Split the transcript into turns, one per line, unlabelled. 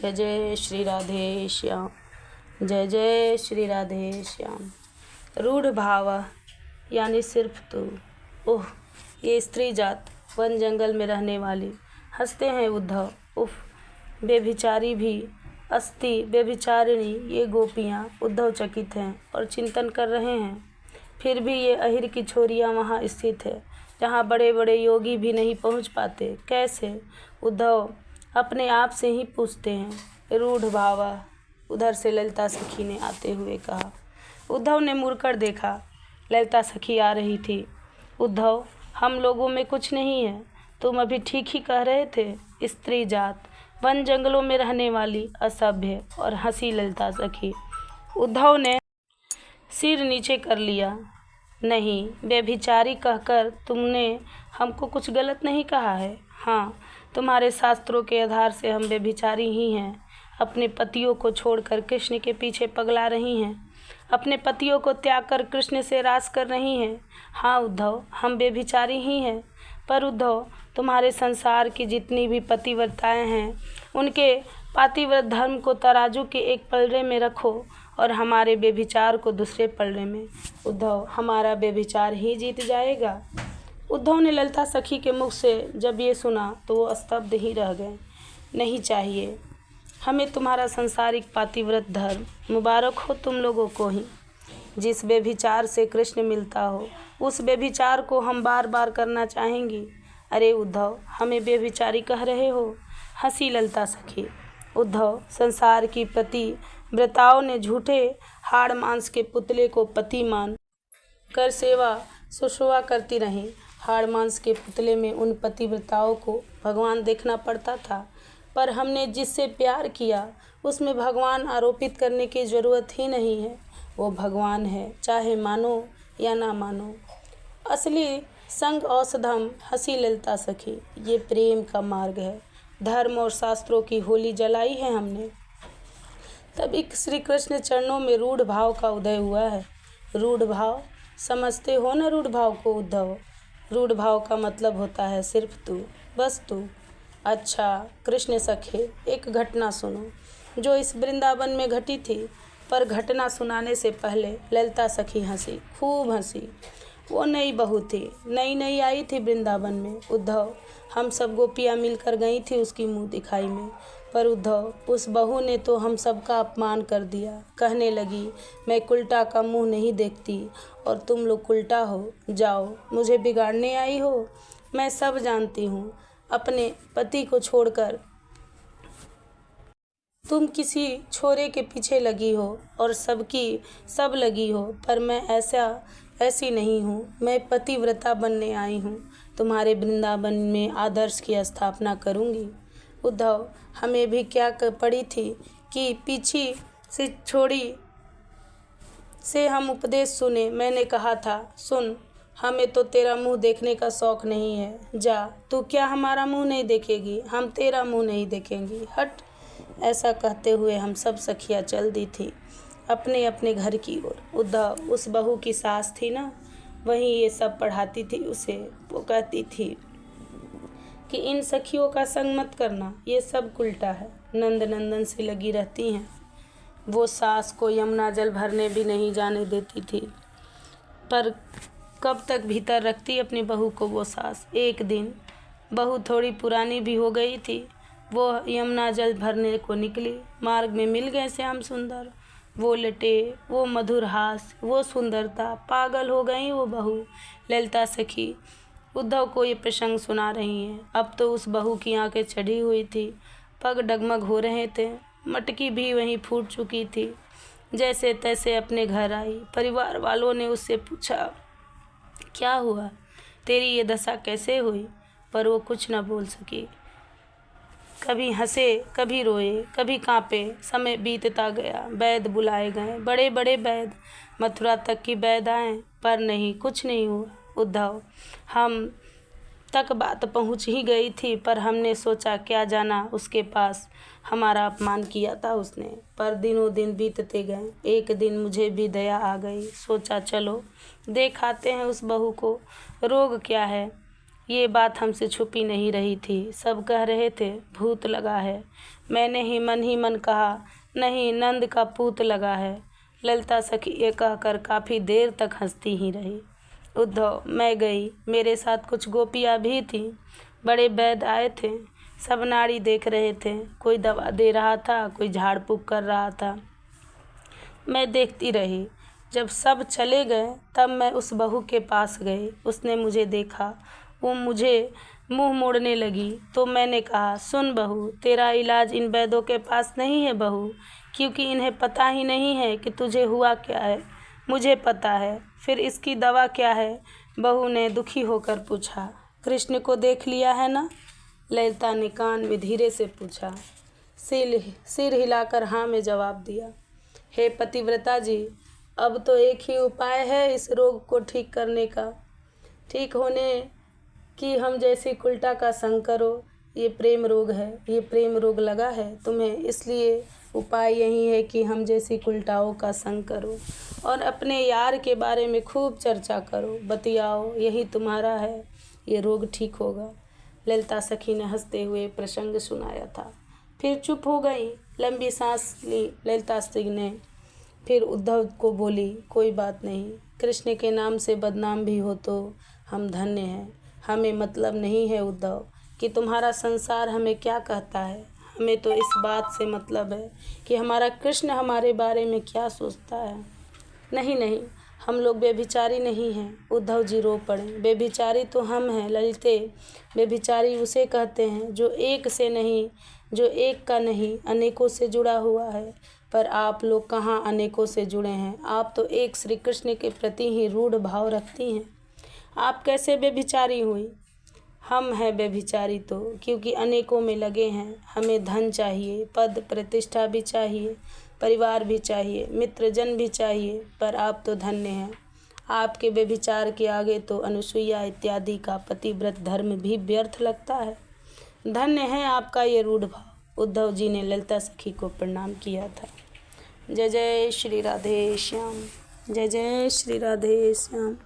जय जय श्री राधे श्याम, जय जय श्री राधे श्याम। रूढ़ भाव यानी सिर्फ तू। ओह ये स्त्री जात वन जंगल में रहने वाली। हंसते हैं उद्धव। उफ बेभिचारी भी अस्ति बेभिचारिणी। ये गोपियाँ उद्धव चकित हैं और चिंतन कर रहे हैं। फिर भी ये अहिर की छोरियाँ वहाँ स्थित है जहाँ बड़े बड़े योगी भी नहीं पहुँच पाते। कैसे? उद्धव अपने आप से ही पूछते हैं। रूढ़ भावा, उधर से ललिता सखी ने आते हुए कहा। उद्धव ने मुड़कर देखा, ललिता सखी आ रही थी। उद्धव हम लोगों में कुछ नहीं है, तुम अभी ठीक ही कह रहे थे। स्त्री जात वन जंगलों में रहने वाली असभ्य। और हंसी ललिता सखी। उद्धव ने सिर नीचे कर लिया। नहीं, व्यभिचारी कहकर तुमने हमको कुछ गलत नहीं कहा है। हाँ, तुम्हारे शास्त्रों के आधार से हम व्यभिचारी ही हैं। अपने पतियों को छोड़कर कृष्ण के पीछे पगला रही हैं। अपने पतियों को त्याग कर कृष्ण से रास कर रही हैं। हाँ उद्धव, हम व्यभिचारी ही हैं। पर उद्धव, तुम्हारे संसार की जितनी भी पतिव्रताएं हैं, उनके पातिव्रत धर्म को तराजू के एक पलड़े में रखो और हमारे व्यभिचार को दूसरे पलड़े में। उद्धव, हमारा व्यभिचार ही जीत जाएगा। उद्धव ने ललिता सखी के मुख से जब ये सुना तो वो स्तब्ध ही रह गए। नहीं चाहिए हमें तुम्हारा संसारिक पातिव्रत धर्म। मुबारक हो तुम लोगों को ही। जिस व्यभिचार से कृष्ण मिलता हो उस व्यभिचार को हम बार बार करना चाहेंगी। अरे उद्धव, हमें व्यभिचारी कह रहे हो? हंसी ललिता सखी। उद्धव, संसार की पतिव्रताओं ने झूठे हाड़ मांस के पुतले को पति मान कर सेवा सुश्रुआ करती रहीं। हाड़ मांस के पुतले में उन पतिव्रताओं को भगवान देखना पड़ता था, पर हमने जिससे प्यार किया उसमें भगवान आरोपित करने की ज़रूरत ही नहीं है। वो भगवान है, चाहे मानो या ना मानो। असली संग औषधम। हंसी ललिता सखी। ये प्रेम का मार्ग है। धर्म और शास्त्रों की होली जलाई है हमने। तभी श्री कृष्ण चरणों में रूढ़ भाव का उदय हुआ है। रूढ़ भाव समझते हो ना? रूढ़ भाव को उद्धव, रूढ़ भाव का मतलब होता है सिर्फ तू, बस तू। अच्छा कृष्ण सखे, एक घटना सुनो जो इस वृंदावन में घटी थी। पर घटना सुनाने से पहले ललिता सखी हंसी, खूब हंसी। वो नई बहू थी, नई नई आई थी वृंदावन में। उद्धव, हम सब गोपियाँ मिलकर गई थी उसकी मुँह दिखाई में। पर उद्धव, उस बहू ने तो हम सबका अपमान कर दिया। कहने लगी, मैं कुल्टा का मुंह नहीं देखती और तुम लोग उल्टा हो। जाओ, मुझे बिगाड़ने आई हो। मैं सब जानती हूँ। अपने पति को छोड़कर तुम किसी छोरे के पीछे लगी हो और सबकी सब लगी हो, पर मैं ऐसी नहीं हूँ। मैं पतिव्रता बनने आई हूँ। तुम्हारे वृंदावन में आदर्श की स्थापना करूँगी। उद्धव, हमें भी क्या पड़ी थी कि पीछी से छोड़ी से हम उपदेश सुने। मैंने कहा था, सुन, हमें तो तेरा मुंह देखने का शौक़ नहीं है। जा, तू क्या हमारा मुंह नहीं देखेगी? हम तेरा मुंह नहीं देखेंगी। हट। ऐसा कहते हुए हम सब सखियाँ चल दी थी अपने अपने घर की ओर। उद्धव, उस बहू की सास थी ना, वहीं ये सब पढ़ाती थी उसे। वो कहती थी कि इन सखियों का संग मत करना, ये सब उल्टा है। नंद नंदन से लगी रहती हैं। वो सास को यमुना जल भरने भी नहीं जाने देती थी। पर कब तक भीतर रखती अपनी बहू को वो सास। एक दिन बहू थोड़ी पुरानी भी हो गई थी। वो यमुना जल भरने को निकली। मार्ग में मिल गए श्याम सुंदर। वो लटे, वो मधुर हास, वो सुंदरता। पागल हो गई वो बहू। ललिता सखी उद्धव को ये प्रसंग सुना रही हैं। अब तो उस बहू की आंखें चढ़ी हुई थी, पग डगमग हो रहे थे, मटकी भी वहीं फूट चुकी थी। जैसे तैसे अपने घर आई। परिवार वालों ने उससे पूछा, क्या हुआ, तेरी ये दशा कैसे हुई? पर वो कुछ न बोल सकी। कभी हंसे, कभी रोए, कभी कांपे। समय बीतता गया। वैद्य बुलाए गए, बड़े बड़े वैद्य, मथुरा तक की वैद्य आए, पर नहीं, कुछ नहीं हुआ। उद्धव, हम तक बात पहुंच ही गई थी, पर हमने सोचा क्या जाना उसके पास हमारा अपमान किया था उसने। पर दिनों दिन बीतते गए। एक दिन मुझे भी दया आ गई। सोचा चलो देख आते हैं उस बहू को, रोग क्या है। ये बात हमसे छुपी नहीं रही थी। सब कह रहे थे भूत लगा है। मैंने ही मन कहा नहीं, नंद का पूत लगा है। ललिता सखी ये कहकर काफ़ी देर तक हंसती ही रही। उद्धव, मैं गई। मेरे साथ कुछ गोपियाँ भी थीं। बड़े वैद्य आए थे। सब नाड़ी देख रहे थे। कोई दवा दे रहा था, कोई झाड़ फूँक कर रहा था। मैं देखती रही। जब सब चले गए तब मैं उस बहू के पास गई। उसने मुझे देखा। वो मुझे मुंह मोड़ने लगी तो मैंने कहा, सुन बहू, तेरा इलाज इन वैद्यों के पास नहीं है बहू, क्योंकि इन्हें पता ही नहीं है कि तुझे हुआ क्या है। मुझे पता है। फिर इसकी दवा क्या है? बहू ने दुखी होकर पूछा। कृष्ण को देख लिया है ना? ललिता ने कान में धीरे से पूछा। सिर हिलाकर हाँ में जवाब दिया। हे पतिव्रता जी, अब तो एक ही उपाय है इस रोग को ठीक करने का। ठीक होने कि हम जैसे उल्टा का संग करो। ये प्रेम रोग है, ये प्रेम रोग लगा है तुम्हें, इसलिए उपाय यही है कि हम जैसी उल्टाओं का संग करो और अपने यार के बारे में खूब चर्चा करो, बतियाओ, यही तुम्हारा है, ये रोग ठीक होगा। ललिता सखी ने हंसते हुए प्रसंग सुनाया था। फिर चुप हो गई। लंबी सांस ली ललिता सखी ने। फिर उद्धव को बोली, कोई बात नहीं, कृष्ण के नाम से बदनाम भी हो तो हम धन्य हैं। हमें मतलब नहीं है उद्धव कि तुम्हारा संसार हमें क्या कहता है। हमें तो इस बात से मतलब है कि हमारा कृष्ण हमारे बारे में क्या सोचता है। नहीं नहीं, हम लोग बेभिचारी नहीं हैं। उद्धव जी रो पड़े। बेभिचारी तो हम हैं ललिते। बेभिचारी उसे कहते हैं जो एक से नहीं, जो एक का नहीं, अनेकों से जुड़ा हुआ है। पर आप लोग कहाँ अनेकों से जुड़े हैं। आप तो एक श्री कृष्ण के प्रति ही रूढ़ भाव रखती हैं। आप कैसे बेभिचारी हुई? हम हैं बेभिचारी तो क्योंकि अनेकों में लगे हैं। हमें धन चाहिए, पद प्रतिष्ठा भी चाहिए, परिवार भी चाहिए, मित्रजन भी चाहिए, पर आप तो धन्य हैं। आपके बेभिचार के आगे तो अनुसुईया इत्यादि का पतिव्रत धर्म भी व्यर्थ लगता है। धन्य है आपका ये रूढ़ भाव। उद्धव जी ने ललिता सखी को प्रणाम किया था। जय जय श्री राधे श्याम। जय जय श्री राधे श्याम।